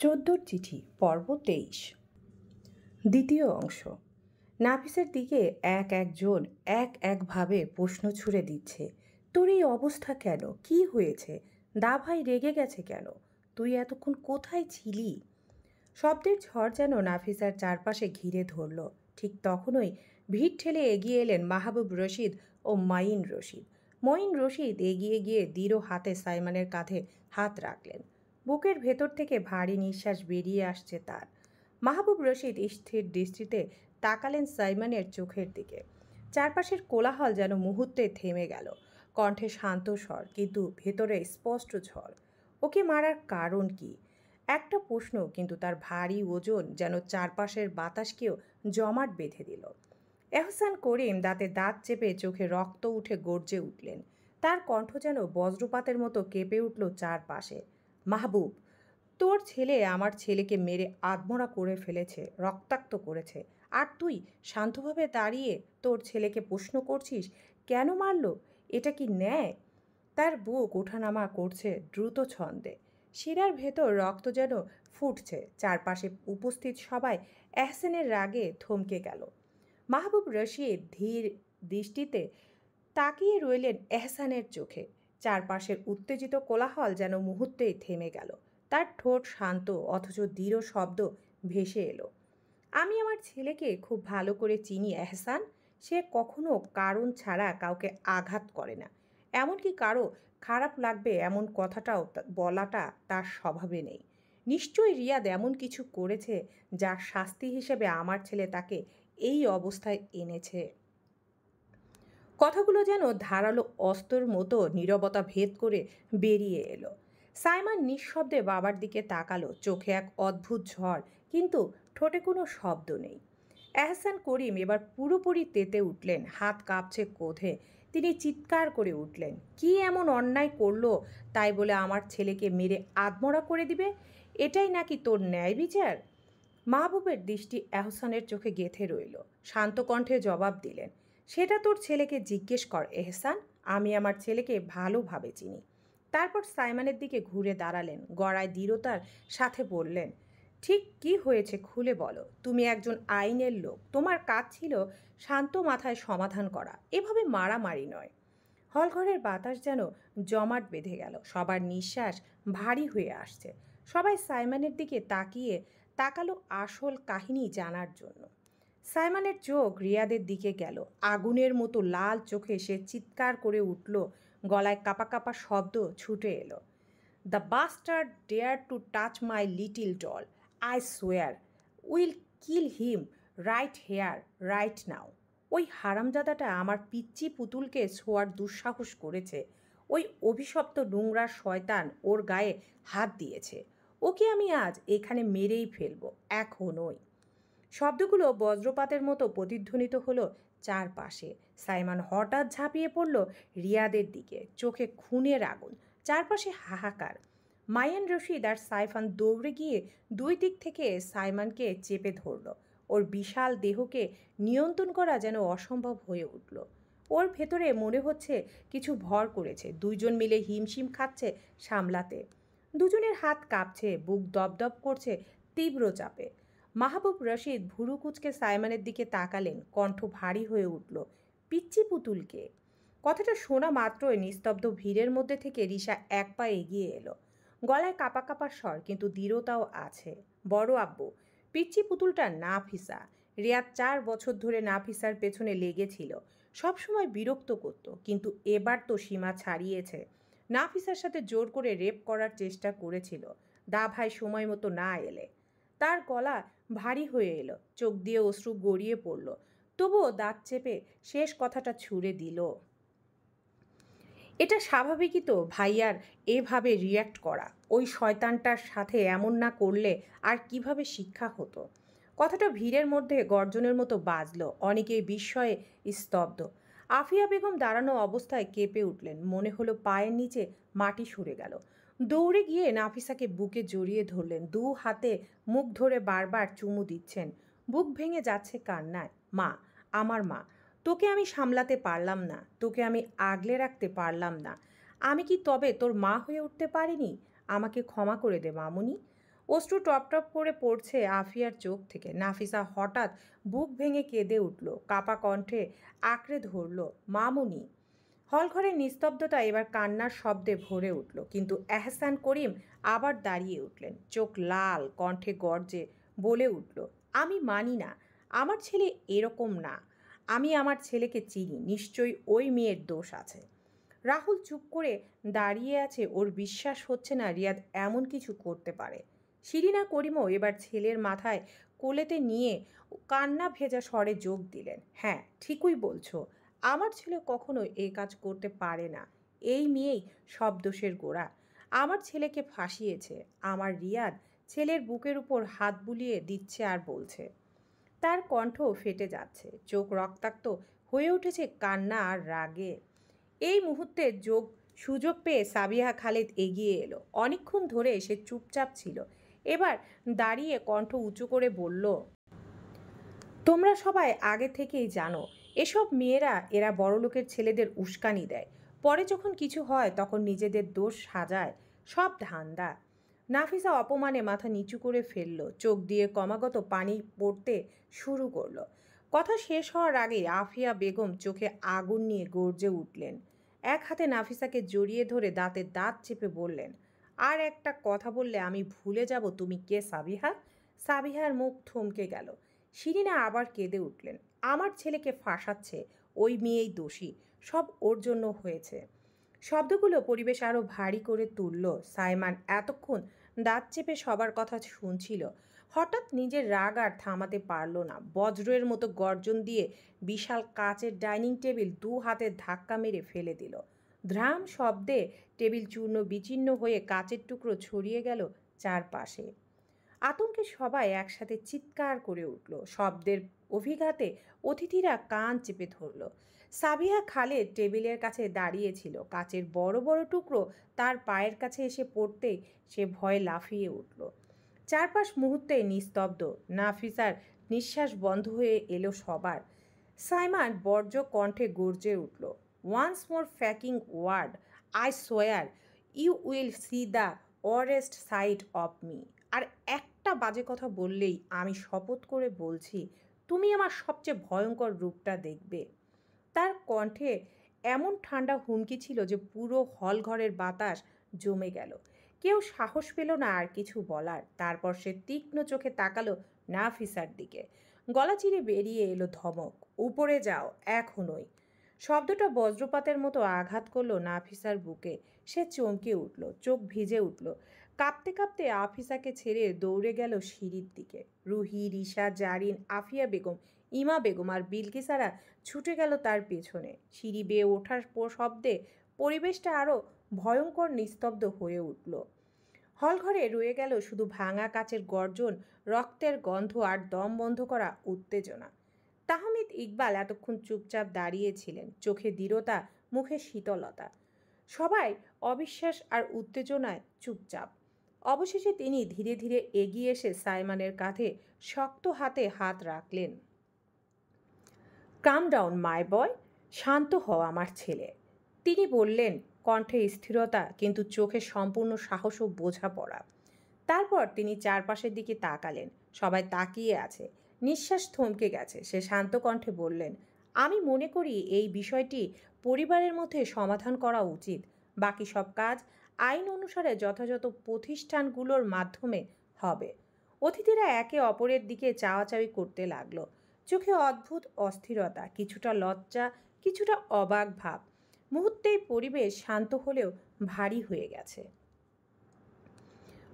চোদ্দোর চিঠি পর্ব ২৩ দ্বিতীয় অংশ। নাফিসের দিকে একজন একভাবে প্রশ্ন ছুড়ে দিচ্ছে। তোর এই অবস্থা কেন? কি হয়েছে? দাভাই রেগে গেছে কেন? তুই এতক্ষণ কোথায় ছিলি? শব্দের ঝড় যেন নাফিসার চারপাশে ঘিরে ধরল। ঠিক তখনই ভিড় ঠেলে এগিয়ে এলেন মাহবুব রশিদ ও মঈন রশিদ। মঈন রশিদ এগিয়ে গিয়ে দৃঢ় হাতে সাইমনের কাঁধে হাত রাখলেন। বুকের ভেতর থেকে ভারী নিঃশ্বাস বেরিয়ে আসছে তার। মাহবুব রশিদ স্থির দৃষ্টিতে তাকালেন সাইমনের চোখের দিকে। চারপাশের কোলাহল যেন মুহূর্তে থেমে গেল। কণ্ঠে শান্ত স্বর, কিন্তু ভেতরে স্পষ্ট ঝড়। ওকে মারার কারণ কি? একটা প্রশ্ন, কিন্তু তার ভারী ওজন যেন চারপাশের বাতাসকেও জমাট বেঁধে দিল। এহসান করিম দাঁতে দাঁত চেপে চোখে রক্ত উঠে গর্জে উঠলেন। তার কণ্ঠ যেন বজ্রপাতের মতো কেঁপে উঠল চারপাশে। মাহবুব, তোর ছেলে আমার ছেলেকে মেরে আধমরা করে ফেলেছে, রক্তাক্ত করেছে, আর তুই শান্তভাবে দাঁড়িয়ে তোর ছেলেকে প্রশ্ন করছিস কেন মারল? এটা কি ন্যায়? তার বুক ওঠানামা করছে দ্রুত ছন্দে। শিরার ভেতর রক্ত যেন ফুটছে। চারপাশে উপস্থিত সবাই এহসানের রাগে থমকে গেল। মাহবুব রশিদ ধীর দৃষ্টিতে তাকিয়ে রইলেন এহসানের চোখে। চারপাশের উত্তেজিত কোলাহল যেন মুহূর্তেই থেমে গেল। তার ঠোঁট শান্ত, অথচ দৃঢ় শব্দ ভেসে এলো। আমি আমার ছেলেকে খুব ভালো করে চিনি এহসান। সে কখনো কারণ ছাড়া কাউকে আঘাত করে না। এমনকি কারো খারাপ লাগবে এমন কথাটাও বলাটা তার স্বভাবে নেই। নিশ্চয়ই রিয়াদ এমন কিছু করেছে যার শাস্তি হিসেবে আমার ছেলে তাকে এই অবস্থায় এনেছে। কথাগুলো যেন ধারালো অস্ত্রের মতো নীরবতা ভেদ করে বেরিয়ে এলো। সাইমন নিঃশব্দে বাবার দিকে তাকালো, চোখে এক অদ্ভুত ঝড়, কিন্তু ঠোঁটে কোনো শব্দ নেই। এহসান করিম এবার পুরোপুরি তেতে উঠলেন, হাত কাঁপছে ক্রোধে। তিনি চিৎকার করে উঠলেন, কি এমন অন্যায় করলো তাই বলে আমার ছেলেকে মেরে আধমরা করে দিবে? এটাই নাকি তোর ন্যায় বিচার? মাহবুবের দৃষ্টি এহসানের চোখে গেঁথে রইল। শান্ত কণ্ঠে জবাব দিলেন, সেটা তোর ছেলেকে জিজ্ঞেস কর এহসান। আমি আমার ছেলেকে ভালোভাবে চিনি। তারপর সাইমনের দিকে ঘুরে দাঁড়ালেন, গলায় দৃঢ়তার সাথে বললেন, ঠিক কি হয়েছে খুলে বলো। তুমি একজন আইনের লোক, তোমার কাজ ছিল শান্ত মাথায় সমাধান করা, এভাবে মারামারি নয়। হলঘরের বাতাস যেন জমাট বেঁধে গেল। সবার নিঃশ্বাস ভারী হয়ে আসছে। সবাই সাইমনের দিকে তাকালো আসল কাহিনী জানার জন্য। সাইমনের চোখ রিয়াদের দিকে গেল। আগুনের মতো লাল চোখে সে চিৎকার করে উঠল, গলায় কাঁপা কাঁপা শব্দ ছুটে এলো। The bastard dare to touch my little doll, I swear will kill him right here right now. ওই হারামজাদাটা আমার পিচ্চি পুতুলকে ছোঁয়ার দুঃসাহস করেছে। ওই অভিশপ্ত নোংরা শয়তান ওর গায়ে হাত দিয়েছে। ওকে আমি আজ এখানে মেরেই ফেলবো, এখনই। শব্দগুলো বজ্রপাতের মতো প্রতিধ্বনিত হলো চারপাশে। সাইমন হঠাৎ ঝাঁপিয়ে পড়ল রিয়াদের দিকে, চোখে খুনের আগুন, চারপাশে হাহাকার। মাইন রশিদ আর সাইফান দৌড়ে গিয়ে দুই দিক থেকে সাইমনকে চেপে ধরল। ওর বিশাল দেহকে নিয়ন্ত্রণ করা যেন অসম্ভব হয়ে উঠল। ওর ভেতরে মনে হচ্ছে কিছু ভর করেছে। দুইজন মিলে হিমশিম খাচ্ছে সামলাতে। দুজনের হাত কাঁপছে, বুক দপদপ করছে তীব্র চাপে। মাহবুব রশিদ ভুরু কুচকে সাইমনের দিকে তাকালেন, কণ্ঠ ভারী হয়ে উঠল, পিচ্চি পুতুলকে? কথাটা শোনা মাত্রই নিস্তব্ধ ভিড়ের মধ্যে থেকে রিশা এক পা এগিয়ে এলো। গলায় কাঁপা কাঁপা স্বর, কিন্তু দৃঢ়তাও আছে। বড় আব্বু, পিচ্চি পুতুলটা নাফিসা। রিয়াদ 4 বছর ধরে নাফিসার পেছনে লেগেছিল। সবসময় বিরক্ত করত, কিন্তু এবার তো সীমা ছাড়িয়েছে। নাফিসার সাথে জোর করে রেপ করার চেষ্টা করেছিল, দা ভাই সময় মতো না এলে। তার গলা ভারী হয়ে এলো, চোখ দিয়ে অশ্রু গড়িয়ে পড়ল। তবুও দাঁত চেপে শেষ কথাটা ছুঁড়ে দিল, এটা স্বাভাবিকই তো ভাইয়ার এভাবে রিয়্যাক্ট করা। ওই শয়তানটার সাথে এমন না করলে আর কিভাবে শিক্ষা হতো? কথাটা ভিড়ের মধ্যে গর্জনের মতো বাজল। অনেকেই বিস্ময়ে স্তব্ধ। আফিয়া বেগম দাঁড়ানো অবস্থায় কেঁপে উঠলেন। মনে হলো পায়ের নিচে মাটি সরে গেল। দৌড়ে গিয়ে নাফিসাকে বুকে জড়িয়ে ধরলেন, দু হাতে মুখ ধরে বারবার চুমু দিচ্ছেন। বুক ভেঙে যাচ্ছে কান্নায়। মা, আমার মা, তোকে আমি সামলাতে পারলাম না, তোকে আমি আগলে রাখতে পারলাম না। আমি কি তবে তোর মা হয়ে উঠতে পারিনি? আমাকে ক্ষমা করে দে মামুনি। অশ্রু টপ টপ করে পড়ছে আফিয়ার চোখ থেকে। নাফিসা হঠাৎ বুক ভেঙে কেঁদে উঠল, কাপা কণ্ঠে আঁকড়ে ধরল, মামুনি। হলঘরের নিস্তব্ধতা এবার কান্নার শব্দে ভরে উঠল, কিন্তু এহসান করিম আবার দাঁড়িয়ে উঠলেন, চোখ লাল, কণ্ঠে গর্জে বলে উঠল, আমি মানি না, আমার ছেলে এরকম না। আমি আমার ছেলেকে চিনি, নিশ্চয়ই ওই মেয়ের দোষ আছে। রাহুল চুপ করে দাঁড়িয়ে আছে, ওর বিশ্বাস হচ্ছে না রিয়াদ এমন কিছু করতে পারে। শিরিনা করিমও এবার ছেলের মাথায় কোলেতে নিয়ে কান্না ভেজা স্বরে যোগ দিলেন, হ্যাঁ ঠিকই বলছো, আমার ছেলে কখনো এই কাজ করতে পারে না। এই মেয়েই সব দোষের গোড়া। আমার ছেলেকে ফাঁসিয়েছে আমার রিয়াদ। ছেলের বুকের উপর হাত বুলিয়ে দিচ্ছে আর বলছে। তার কণ্ঠ ফেটে যাচ্ছে, চোখ রক্তাক্ত হয়ে উঠেছে কান্না আর রাগে। এই মুহূর্তে সুযোগ পেয়ে সাবিহা খালেদ এগিয়ে এলো। অনেকক্ষণ ধরে সে চুপচাপ ছিল, এবার দাঁড়িয়ে কণ্ঠ উঁচু করে বলল, তোমরা সবাই আগে থেকেই জানো এসব মেয়েরা, এরা বড়লোকের ছেলেদের উস্কানি দেয়, পরে যখন কিছু হয় তখন নিজেদের দোষ সাজায়। সব ধান্দা। নাফিসা অপমানে মাথা নিচু করে ফেলল, চোখ দিয়ে ক্রমাগত পানি পড়তে শুরু করলো। কথা শেষ হওয়ার আগে আফিয়া বেগম চোখে আগুন নিয়ে গর্জে উঠলেন। এক হাতে নাফিসাকে জড়িয়ে ধরে দাঁতে দাঁত চেপে বললেন, আর একটা কথা বললে আমি ভুলে যাব তুমি কে সাবিহা। সাবিহার মুখ থমকে গেল। শিরিনা আবার কেঁদে উঠলেন, আমার ছেলেকে ফাঁসাচ্ছে ওই মেয়েই দোষী, সব ওর জন্য হয়েছে। শব্দগুলো পরিবেশ আরও ভারী করে তুলল। সাইমান এতক্ষণ দাঁত চেপে সবার কথা শুনছিল, হঠাৎ নিজের রাগ আর থামাতে পারল না। বজ্রের মতো গর্জন দিয়ে বিশাল কাচের ডাইনিং টেবিল দু হাতে ধাক্কা মেরে ফেলে দিল। ধ্রাম শব্দে টেবিল চূর্ণ বিচীর্ণ হয়ে কাচের টুকরো ছড়িয়ে গেল চারপাশে। আতঙ্কে সবাই একসাথে চিৎকার করে উঠল। শব্দের অভিঘাতে অতিথিরা কান চেপে ধরল। সাবিহা খালেদ টেবিলের কাছে দাঁড়িয়েছিল, কাচের বড় বড় টুকরো তার পায়ের কাছে এসে পড়তেই সে ভয়ে লাফিয়ে উঠল। চারপাশ মুহূর্তে নিস্তব্ধ। নাফিসার নিঃশ্বাস বন্ধ হয়ে এলো সবার। সাইমান বর্জ্য কণ্ঠে গর্জে উঠল, once more fucking word, I swear you will see the worst side of me. আর একটা বাজে কথা বললেই আমি শপথ করে বলছি তুমি আমার সবচেয়ে ভয়ঙ্কর রূপটা দেখবে। তার কণ্ঠে এমন ঠান্ডা হুমকি ছিল যে পুরো হল ঘরের বাতাস জমে গেল। কেউ সাহস পেল না আর কিছু বলার। তারপর সে তীক্ষ্ণ চোখে তাকালো নাফিসার দিকে। গলা চিরে বেরিয়ে এলো ধমক, উপরে যাও এখনই। শব্দটা বজ্রপাতের মতো আঘাত করলো নাফিসার বুকে। সে চমকে উঠল, চোখ ভিজে উঠল। কাঁপতে কাঁপতে আফিসাকে ছেড়ে দৌড়ে গেল সিঁড়ির দিকে। রুহি, রিশা, জারিন, আফিয়া বেগম, ইমা বেগম আর বিলকিসারা ছুটে গেল তার পেছনে। সিঁড়ি বেয়ে ওঠার শব্দে পরিবেশটা আরও ভয়ঙ্কর নিস্তব্ধ হয়ে উঠল। হলঘরে রয়ে গেল শুধু ভাঙা কাচের গর্জন, রক্তের গন্ধ আর দম বন্ধ করা উত্তেজনা। তাহমিদ ইকবাল এতক্ষণ চুপচাপ দাঁড়িয়েছিলেন, চোখে দৃঢ়তা, মুখে শীতলতা। সবাই অবিশ্বাস আর উত্তেজনায় চুপচাপ। অবশেষে তিনি ধীরে ধীরে এগিয়ে এসে সাইমানের কাঁধে শক্ত হাতে হাত রাখলেন। কাম ডাউন মাই বয়, শান্ত হও আমার ছেলে, তিনি বললেন, কণ্ঠে স্থিরতা কিন্তু চোখে সম্পূর্ণ সাহস ও বোঝাপড়া। তারপর তিনি চারপাশের দিকে তাকালেন। সবাই তাকিয়ে আছে, নিঃশ্বাস থমকে গেছে। সে শান্ত কণ্ঠে বললেন, আমি মনে করি এই বিষয়টি পরিবারের মধ্যে সমাধান করা উচিত। বাকি সব কাজ আইন অনুসারে যথাযথ প্রতিষ্ঠানগুলোর মাধ্যমে হবে। অতিথিরা একে অপরের দিকে চাওয়াচাওয়ি করতে লাগলো, চোখে অদ্ভুত অস্থিরতা, কিছুটা লজ্জা, কিছুটা অবাক ভাব। মুহূর্তেই পরিবেশ শান্ত হলেও ভারী হয়ে গেছে।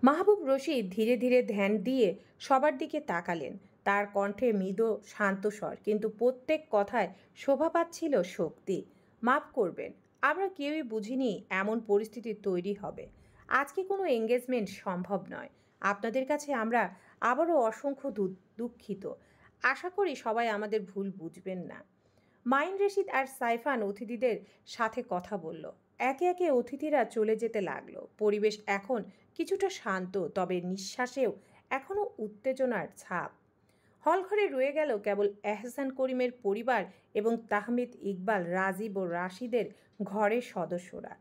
মাহবুব রশিদ ধীরে ধীরে ধ্যান দিয়ে সবার দিকে তাকালেন। তার কণ্ঠে মৃদু শান্ত স্বর, কিন্তু প্রত্যেক কথায় শোভা পাচ্ছিল শক্তি। মাফ করবেন, আমরা কেউই বুঝিনি এমন পরিস্থিতি তৈরি হবে। আজকে কোনো এঙ্গেজমেন্ট সম্ভব নয়। আপনাদের কাছে আমরা আবারও অসংখ্য দুঃখিত। আশা করি সবাই আমাদের ভুল বুঝবেন না। মাইন রশিদ আর সাইফান অতিথিদের সাথে কথা বলল। একে একে অতিথিরা চলে যেতে লাগলো। পরিবেশ এখন কিছুটা শান্ত, তবে নিঃশ্বাসেও এখনও উত্তেজনার ছাপ। হলঘরে রয়ে গেল কেবল এহসান করিমের পরিবার এবং তাহমিদ ইকবাল, রাজীব ও রাশিদের ঘরের সদস্যরা।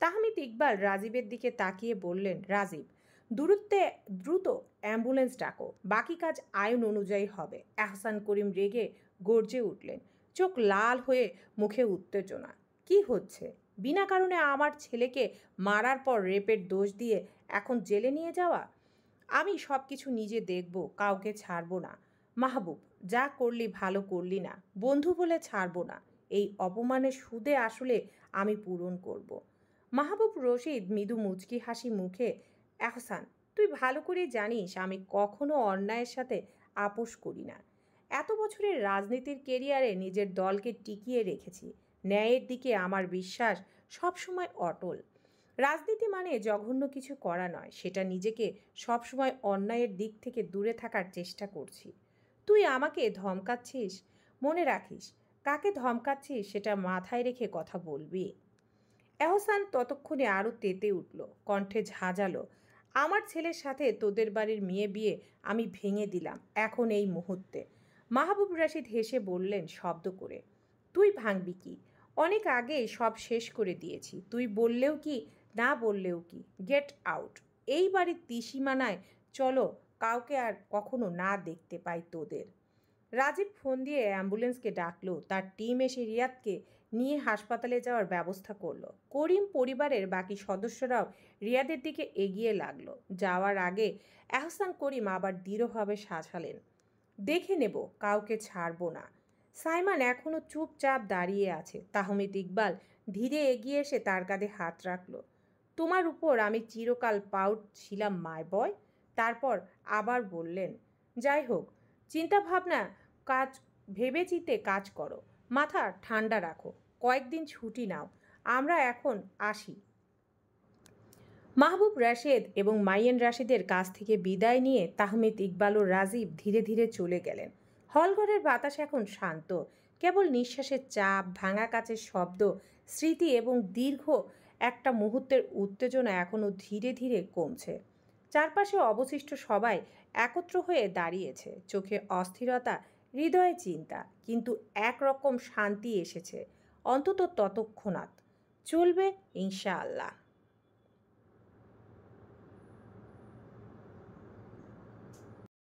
তাহমিদ ইকবাল রাজীবের দিকে তাকিয়ে বললেন, রাজীব, দ্রুত অ্যাম্বুলেন্স ডাকো, বাকি কাজ আইন অনুযায়ী হবে। এহসান করিম রেগে গর্জে উঠলেন, চোখ লাল হয়ে, মুখে উত্তেজনা। কি হচ্ছে? বিনা কারণে আমার ছেলেকে মারার পর রেপের দোষ দিয়ে এখন জেলে নিয়ে যাওয়া? আমি সব কিছু নিজে দেখব, কাউকে ছাড়বো না। মাহবুব, যা করলি ভালো করলি না, বন্ধু বলে ছাড়বো না। এই অপমানের সুদে আসলে আমি পূরণ করব। মাহবুব রশিদ মৃদু মুচকি হাসি মুখে, এহসান, তুই ভালো করে জানিস আমি কখনো অন্যায়ের সাথে আপোষ করি না। এত বছরের রাজনীতির কেরিয়ারে নিজের দলকে টিকিয়ে রেখেছি। ন্যায়ের দিকে আমার বিশ্বাস সবসময় অটল। রাজনীতি মানে জঘন্য কিছু করা নয়, সেটা নিজেকে সবসময় অন্যায়ের দিক থেকে দূরে থাকার চেষ্টা করছি। তুই আমাকে ধমকাচ্ছিস, মনে রাখিস কাকে ধমকাচ্ছিস সেটা মাথায় রেখে কথা বলবি। এহসান ততক্ষণে আরও তেতে উঠল, কণ্ঠে ঝাঁঝালো, আমার ছেলের সাথে তোদের বাড়ির মেয়ে বিয়ে আমি ভেঙে দিলাম এখন এই মুহূর্তে। মাহবুব রশিদ হেসে বললেন শব্দ করে, তুই ভাঙবি কি? অনেক আগেই সব শেষ করে দিয়েছি। তুই বললেও কি, না বললেও কি, গেট আউট। এই বাড়ির ত্রিসীমানায় চলো, কাউকে আর কখনো না দেখতে পাই তোদের। রাজীব ফোন দিয়ে অ্যাম্বুলেন্সকে ডাকলো, তার টিম এসে রিয়াদকে নিয়ে হাসপাতালে যাওয়ার ব্যবস্থা করলো। করিম পরিবারের বাকি সদস্যরাও রিয়াদের দিকে এগিয়ে লাগলো। যাওয়ার আগে এহসান করিম আবার দৃঢ়ভাবে সাজালেন, দেখে নেব, কাউকে ছাড়বো না। সাইমান এখনও চুপচাপ দাঁড়িয়ে আছে। তাহমিদ ইকবাল ধীরে এগিয়ে এসে তার কাঁধে হাত রাখল, তোমার উপর আমি চিরকাল পাউট ছিলাম মাই বয়। তারপর আবার বললেন, যাই হোক, চিন্তাভাবনা কাজ ভেবেচিন্তে কাজ করো, মাথা ঠান্ডা রাখো, কয়েকদিন ছুটি নাও, আমরা এখন আসি। মাহবুব রাশেদ এবং মাইয়েন রাশেদের কাছ থেকে বিদায় নিয়ে তাহমিদ ইকবাল ও রাজীব ধীরে ধীরে চলে গেলেন। হলঘরের বাতাস এখন শান্ত, কেবল নিঃশ্বাসের চাপ, ভাঙা কাচের শব্দ, স্মৃতি এবং দীর্ঘ একটা মুহূর্তের উত্তেজনা এখনও ধীরে ধীরে কমছে। চারপাশে অবশিষ্ট সবাই একত্র হয়ে দাঁড়িয়েছে, চোখে অস্থিরতা, হৃদয়ে চিন্তা, কিন্তু একরকম শান্তি এসেছে, অন্তত ততক্ষণাৎ। চলবে ইনশাআল্লাহ।